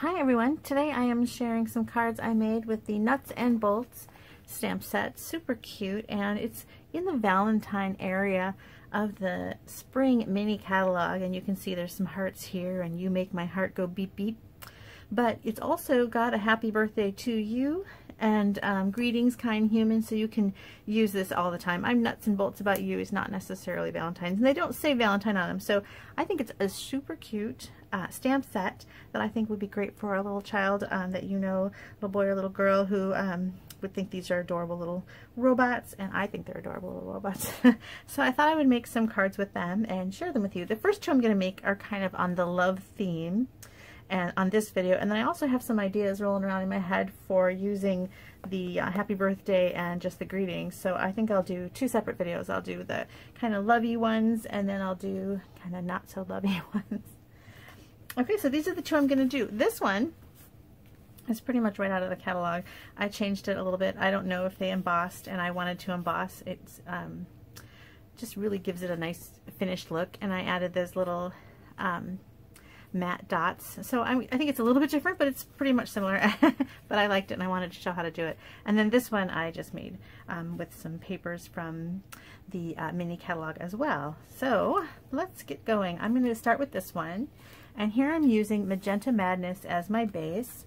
Hi everyone, today I am sharing some cards I made with the Nuts and Bolts stamp set. Super cute, and it's in the Valentine area of the spring mini catalog, and you can see there's some hearts here and you make my heart go beep beep. But it's also got a happy birthday to you and greetings kind human, so you can use this all the time. I'm Nuts and Bolts About You is not necessarily Valentine's, and they don't say Valentine on them, so I think it's a super cute stamp set that I think would be great for a little child that you know, little boy or little girl who would think these are adorable little robots, and I think they're adorable little robots. So I thought I would make some cards with them and share them with you. The first two I'm going to make are kind of on the love theme and on this video, and then I also have some ideas rolling around in my head for using the happy birthday and just the greetings. So I think I'll do two separate videos. I'll do the kind of lovey ones, and then I'll do kind of not so lovey ones. Okay, so these are the two I'm going to do. This one is pretty much right out of the catalog. I changed it a little bit. I don't know if they embossed, and I wanted to emboss. It's just really gives it a nice finished look, and I added those little matte dots. So I think it's a little bit different, but it's pretty much similar. But I liked it and I wanted to show how to do it. And then this one I just made with some papers from the mini catalog as well. So let's get going. I'm going to start with this one, and here I'm using Magenta Madness as my base,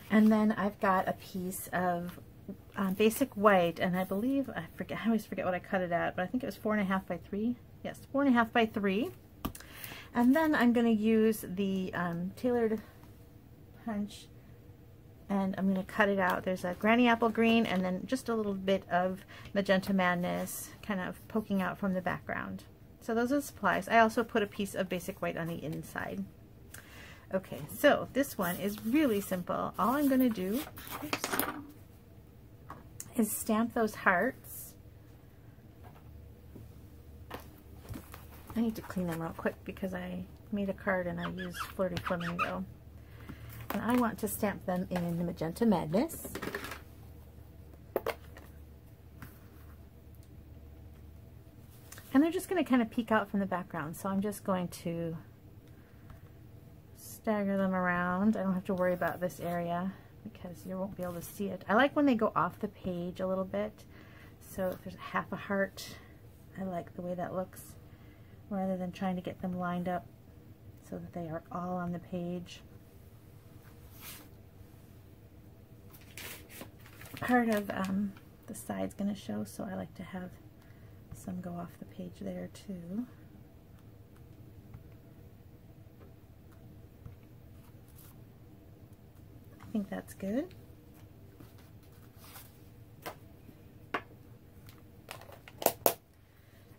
and then I've got a piece of basic white, and I believe, I always forget what I cut it at, but I think it was 4.5 by 3. Yes, 4.5 by 3. And then I'm going to use the tailored punch, and I'm going to cut it out. There's a Granny Apple Green and then just a little bit of Magenta Madness kind of poking out from the background. So those are the supplies. I also put a piece of basic white on the inside. Okay, so this one is really simple. All I'm going to do is stamp those hearts. I need to clean them real quick because I made a card and I used Flirty Flamingo. And I want to stamp them in the Magenta Madness. And they're just going to kind of peek out from the background, so I'm just going to stagger them around. I don't have to worry about this area because you won't be able to see it. I like when they go off the page a little bit, so if there's half a heart, I like the way that looks, rather than trying to get them lined up so that they are all on the page. Part of the side's going to show, so I like to have some go off the page there too. I think that's good.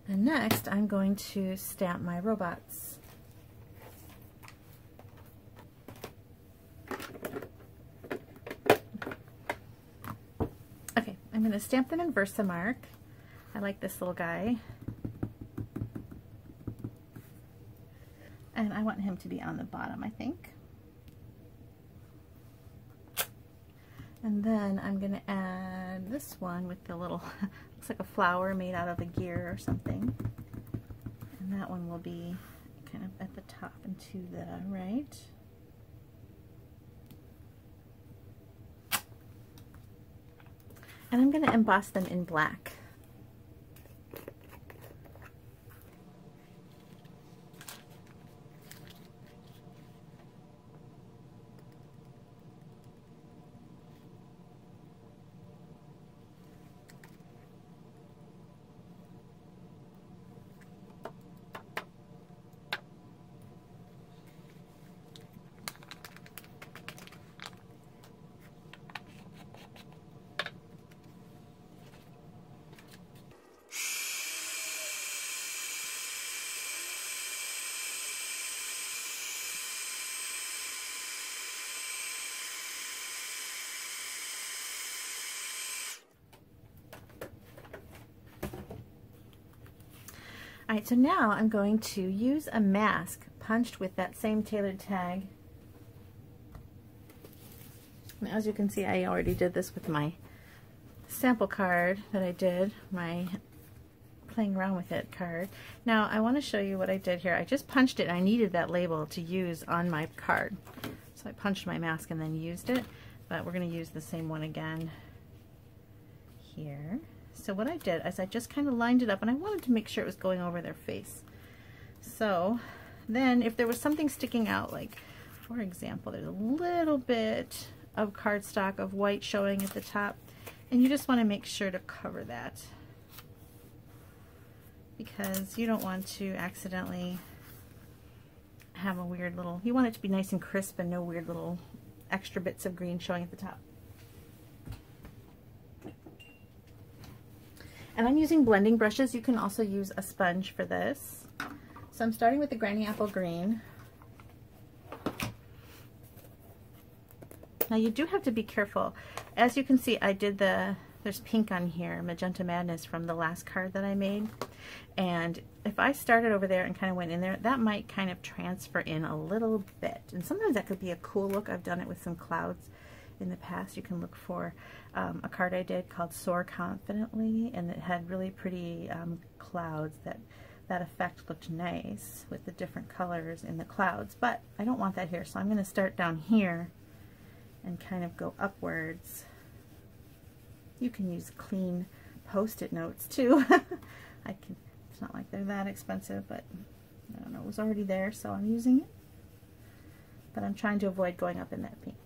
And next I'm going to stamp my robots. Okay, I'm going to stamp them in Versamark. I like this little guy. And I want him to be on the bottom, I think. And then I'm going to add this one with the little, looks like a flower made out of a gear or something. And that one will be kind of at the top and to the right. And I'm going to emboss them in black. Alright, so now I'm going to use a mask punched with that same tailored tag. And as you can see, I already did this with my sample card that I did, my playing around with it card. Now I want to show you what I did here. I just punched it and I needed that label to use on my card. So I punched my mask and then used it, but we're going to use the same one again here. So what I did is I just kind of lined it up and I wanted to make sure it was going over their face. So then if there was something sticking out, like for example, there's a little bit of cardstock of white showing at the top, and you just want to make sure to cover that, because you don't want to accidentally have a weird little, you want it to be nice and crisp and no weird little extra bits of green showing at the top. And I'm using blending brushes. You can also use a sponge for this. So I'm starting with the Granny Apple Green. Now you do have to be careful. As you can see, I did there's pink on here, Magenta Madness, from the last card that I made. And if I started over there and kind of went in there, that might kind of transfer in a little bit. And sometimes that could be a cool look. I've done it with some clouds in the past. You can look for a card I did called Soar Confidently, and it had really pretty clouds. That effect looked nice with the different colors in the clouds, but I don't want that here, so I'm going to start down here and kind of go upwards. You can use clean post-it notes too. It's not like they're that expensive, but I don't know, it was already there, so I'm using it. But I'm trying to avoid going up in that pink.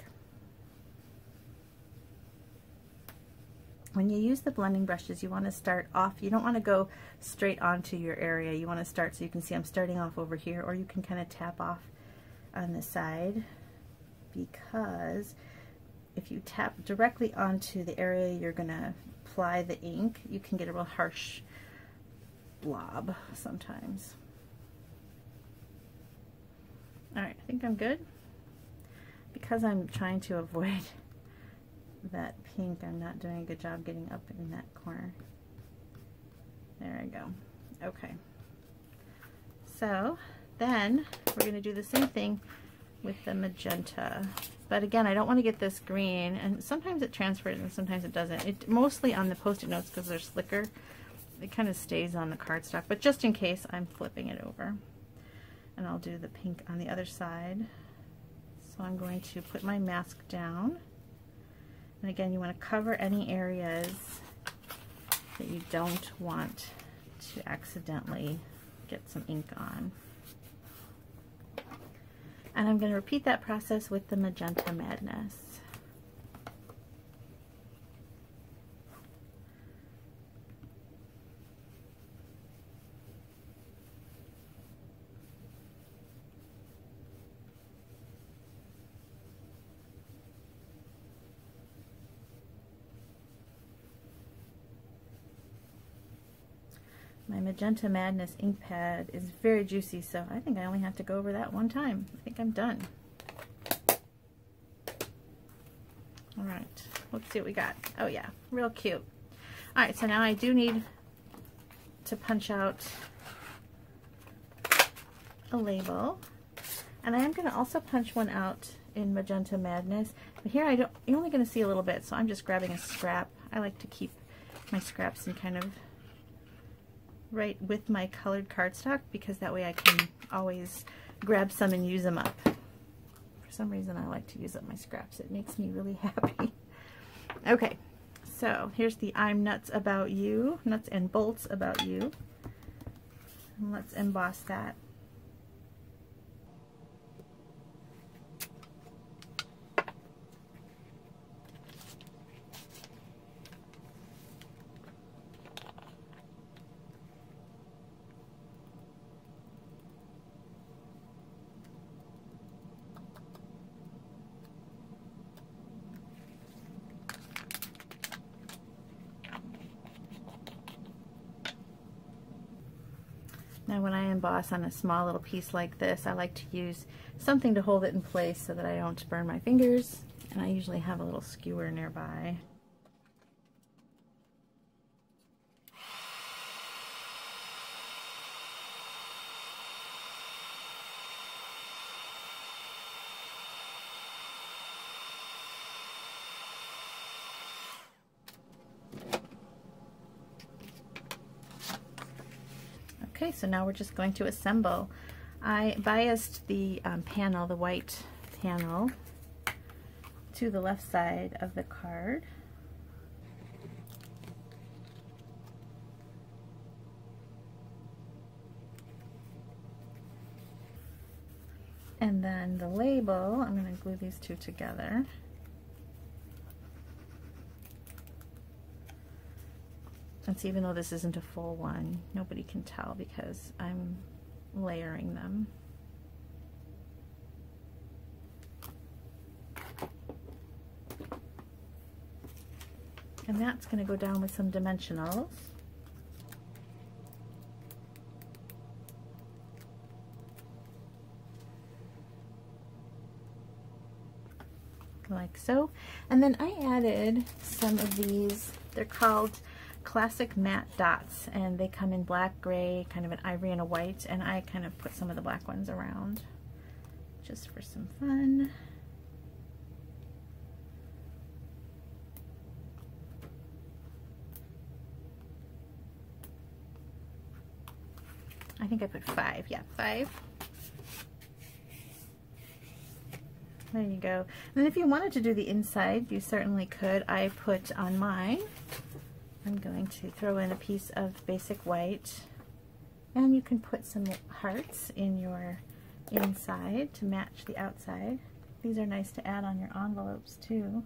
When you use the blending brushes, you want to start off, you don't want to go straight onto your area. You want to start, so you can see I'm starting off over here, or you can kind of tap off on the side, because if you tap directly onto the area you're going to apply the ink, you can get a real harsh blob sometimes. Alright, I think I'm good. Because I'm trying to avoid that pink, I'm not doing a good job getting up in that corner. There I go. Okay. So then we're going to do the same thing with the magenta. But again, I don't want to get this green, and sometimes it transfers and sometimes it doesn't. It mostly on the post-it notes, because they're slicker, it kind of stays on the cardstock, but just in case, I'm flipping it over. And I'll do the pink on the other side. So I'm going to put my mask down. And again, you want to cover any areas that you don't want to accidentally get some ink on. And I'm going to repeat that process with the Magenta Madness. My Magenta Madness ink pad is very juicy, so I think I only have to go over that one time. I think I'm done. Alright, let's see what we got. Oh yeah, real cute. Alright, so now I do need to punch out a label. And I am going to also punch one out in Magenta Madness. But here you're only going to see a little bit, so I'm just grabbing a scrap. I like to keep my scraps in kind of right with my colored cardstock, because that way I can always grab some and use them up. For some reason I like to use up my scraps. It makes me really happy. Okay, so here's the I'm Nuts About You, Nuts and Bolts About You. And let's emboss that. Now when I emboss on a small little piece like this, I like to use something to hold it in place so that I don't burn my fingers, and I usually have a little skewer nearby. so now we're just going to assemble. I biased the panel, the white panel, to the left side of the card. And then the label, I'm going to glue these two together. And so even though this isn't a full one, nobody can tell because I'm layering them. And that's going to go down with some dimensionals. Like so. And then I added some of these, they're called classic matte dots, and they come in black, gray, kind of an ivory, and a white, and I kind of put some of the black ones around just for some fun. I think I put 5, yeah, 5. There you go. And if you wanted to do the inside, you certainly could. I put on mine, I'm going to throw in a piece of basic white, and you can put some hearts in your inside to match the outside. These are nice to add on your envelopes too.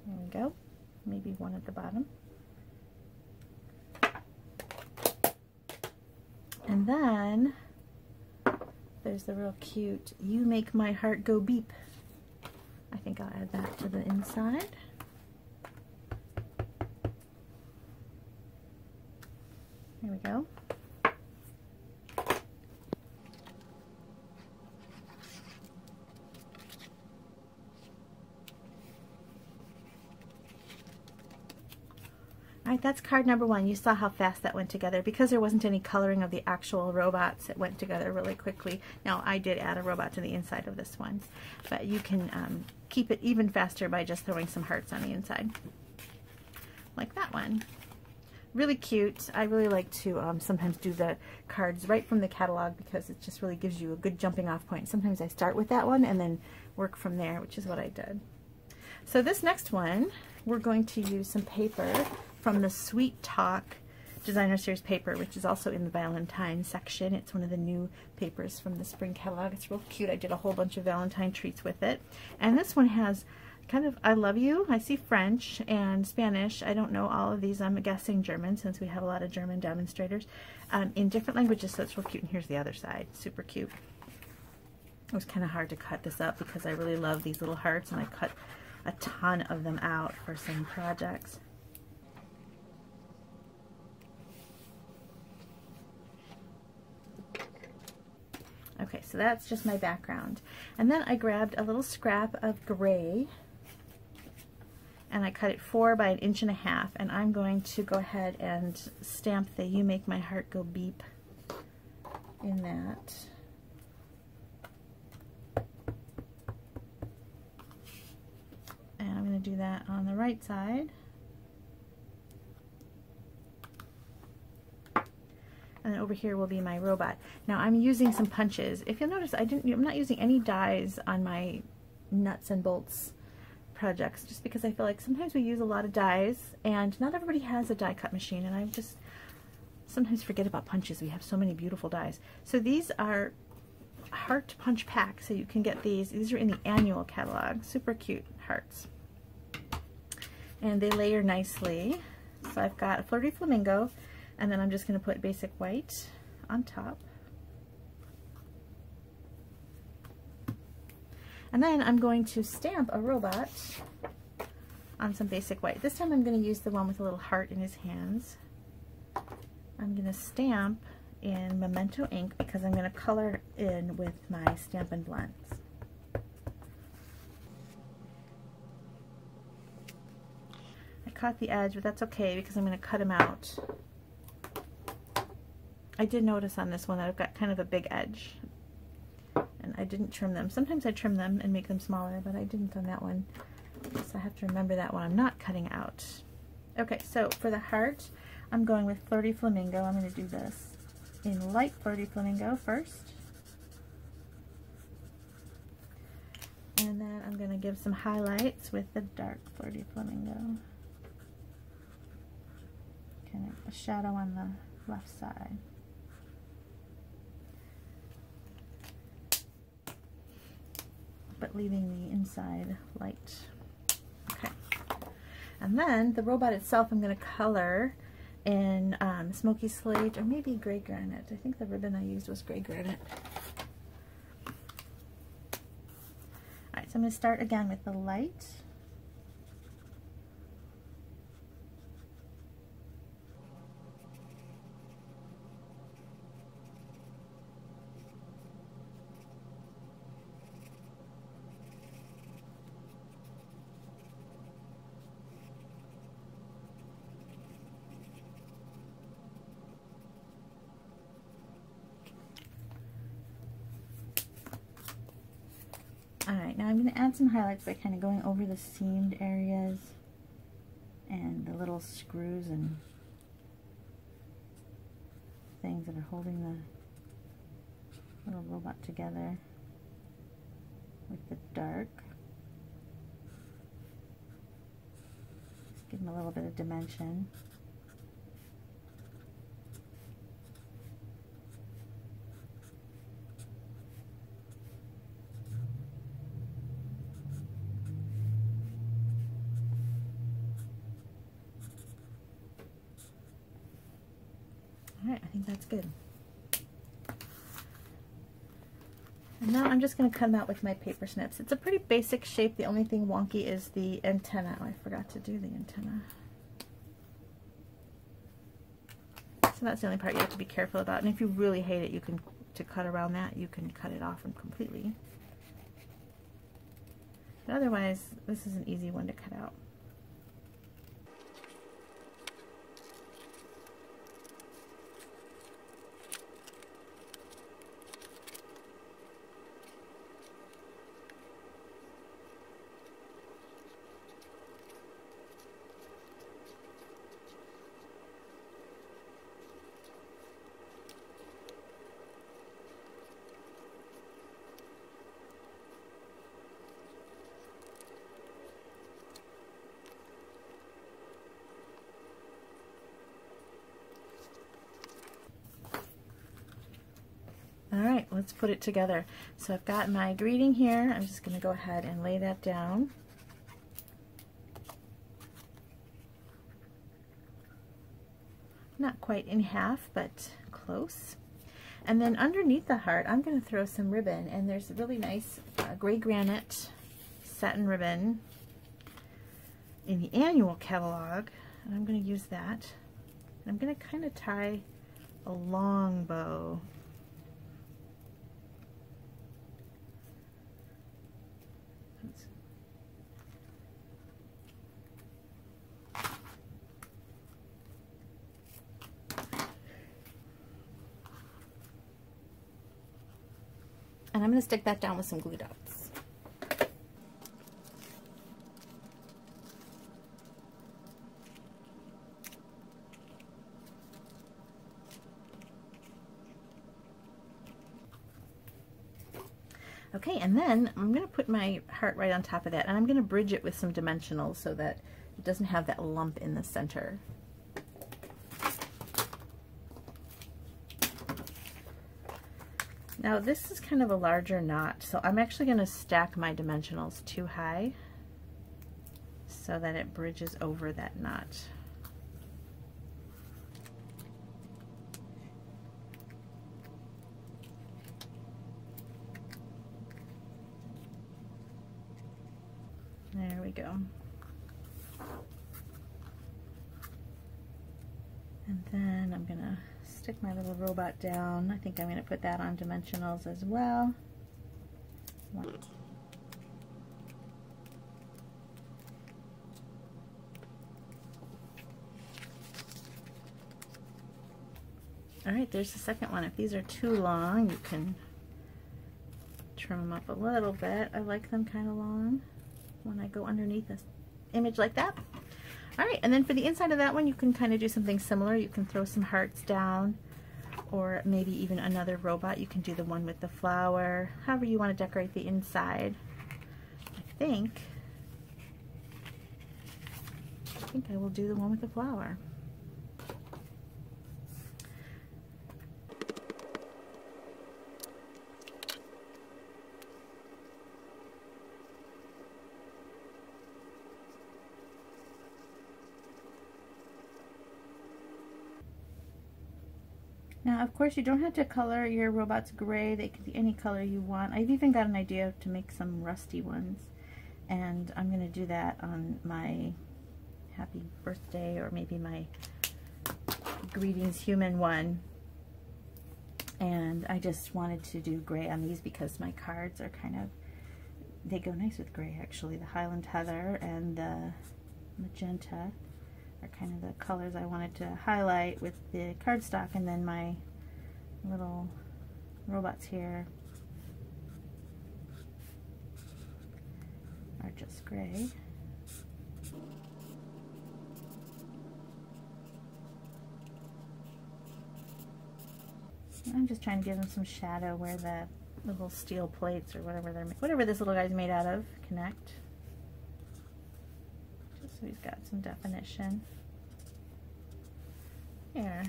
There we go. Maybe one at the bottom. And then there's the real cute "You Make My Heart Go Beep." I think I'll add that to the inside. There we go. Alright, that's card number 1. You saw how fast that went together. Because there wasn't any coloring of the actual robots, it went together really quickly. Now, I did add a robot to the inside of this one, but you can keep it even faster by just throwing some hearts on the inside. Like that one. Really cute. I really like to sometimes do the cards right from the catalog because it just really gives you a good jumping off point. Sometimes I start with that one and then work from there, which is what I did. So this next one, we're going to use some paper from the Sweet Talk Designer Series paper, which is also in the Valentine section. It's one of the new papers from the spring catalog. It's real cute. I did a whole bunch of Valentine treats with it. And this one has kind of "I love you." I see French and Spanish. I don't know all of these. I'm guessing German, since we have a lot of German demonstrators in different languages, so it's real cute. And here's the other side. Super cute. It was kind of hard to cut this up because I really love these little hearts, and I cut a ton of them out for some projects. Okay, so that's just my background. And then I grabbed a little scrap of gray, and I cut it 4 by 1.5 inches, and I'm going to go ahead and stamp the "You Make My Heart Go Beep" in that. And I'm going to do that on the right side. And then over here will be my robot. Now I'm using some punches. If you'll notice, I'm not using any dies on my nuts and bolts projects, just because I feel like sometimes we use a lot of dies and not everybody has a die cut machine, and I just sometimes forget about punches. We have so many beautiful dies. So these are heart punch packs, so you can get these. These are in the annual catalog. Super cute hearts. And they layer nicely. So I've got a flirty flamingo, and then I'm just going to put basic white on top. And then I'm going to stamp a robot on some basic white. This time I'm going to use the one with a little heart in his hands. I'm going to stamp in Magenta ink because I'm going to color in with my Stampin' Blends. I caught the edge, but that's okay because I'm going to cut him out. I did notice on this one that I've got kind of a big edge, and I didn't trim them. Sometimes I trim them and make them smaller, but I didn't on that one, so I have to remember that one I'm not cutting out. Okay, so for the heart, I'm going with Flirty Flamingo. I'm going to do this in light Flirty Flamingo first. And then I'm going to give some highlights with the dark Flirty Flamingo. Kind of a shadow on the left side. But leaving the inside light. Okay. And then the robot itself I'm going to color in Smoky Slate or maybe Gray Granite. I think the ribbon I used was Gray Granite. Alright, so I'm going to start again with the light. Alright, now I'm going to add some highlights by kind of going over the seamed areas and the little screws and things that are holding the little robot together with the dark. Just give them a little bit of dimension. Alright, I think that's good. And now I'm just going to cut them out with my paper snips. It's a pretty basic shape. The only thing wonky is the antenna. Oh, I forgot to do the antenna. So that's the only part you have to be careful about. And if you really hate it, you can, to cut around that, you can cut it off completely. But otherwise, this is an easy one to cut out. Alright, let's put it together. So I've got my greeting here. I'm just going to go ahead and lay that down. Not quite in half, but close. And then underneath the heart, I'm going to throw some ribbon. And there's a really nice Gray Granite satin ribbon in the annual catalog. And I'm going to use that. And I'm going to kind of tie a long bow. And I'm going to stick that down with some glue dots. Okay, and then I'm going to put my heart right on top of that, and I'm going to bridge it with some dimensionals so that it doesn't have that lump in the center. Now this is kind of a larger knot, so I'm actually going to stack my dimensionals too high so that it bridges over that knot. There we go. And then I'm going to stick my little robot down. I think I'm going to put that on dimensionals as well. Alright, there's the second one. If these are too long, you can trim them up a little bit. I like them kind of long when I go underneath this image like that. Alright, and then for the inside of that one, you can kind of do something similar. You can throw some hearts down, or maybe even another robot. You can do the one with the flower, however you want to decorate the inside. I think I will do the one with the flower. Now, of course, you don't have to color your robots gray. They could be any color you want. I've even got an idea to make some rusty ones, and I'm going to do that on my happy birthday, or maybe my greetings human one. And I just wanted to do gray on these because my cards are kind of, they go nice with gray actually. The Highland Heather and the Magenta are kind of the colors I wanted to highlight with the cardstock, and then my little robots here are just gray. I'm just trying to give them some shadow where the little steel plates or whatever this little guy's made out of connect. Just so he's got some definition. Here.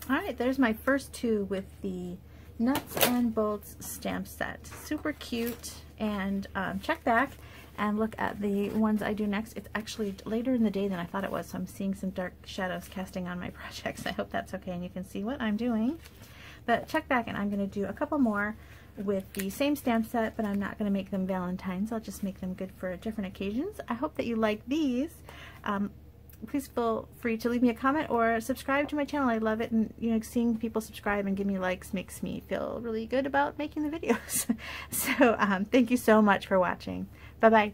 Alright, there's my first two with the Nuts and Bolts stamp set. Super cute, and check back and look at the ones I do next. It's actually later in the day than I thought it was, so I'm seeing some dark shadows casting on my projects. I hope that's okay and you can see what I'm doing. But check back, and I'm going to do a couple more with the same stamp set, but I'm not going to make them Valentine's. I'll just make them good for different occasions. I hope that you like these. Please feel free to leave me a comment or subscribe to my channel. I love it, and you know, seeing people subscribe and give me likes makes me feel really good about making the videos. So thank you so much for watching. Bye bye.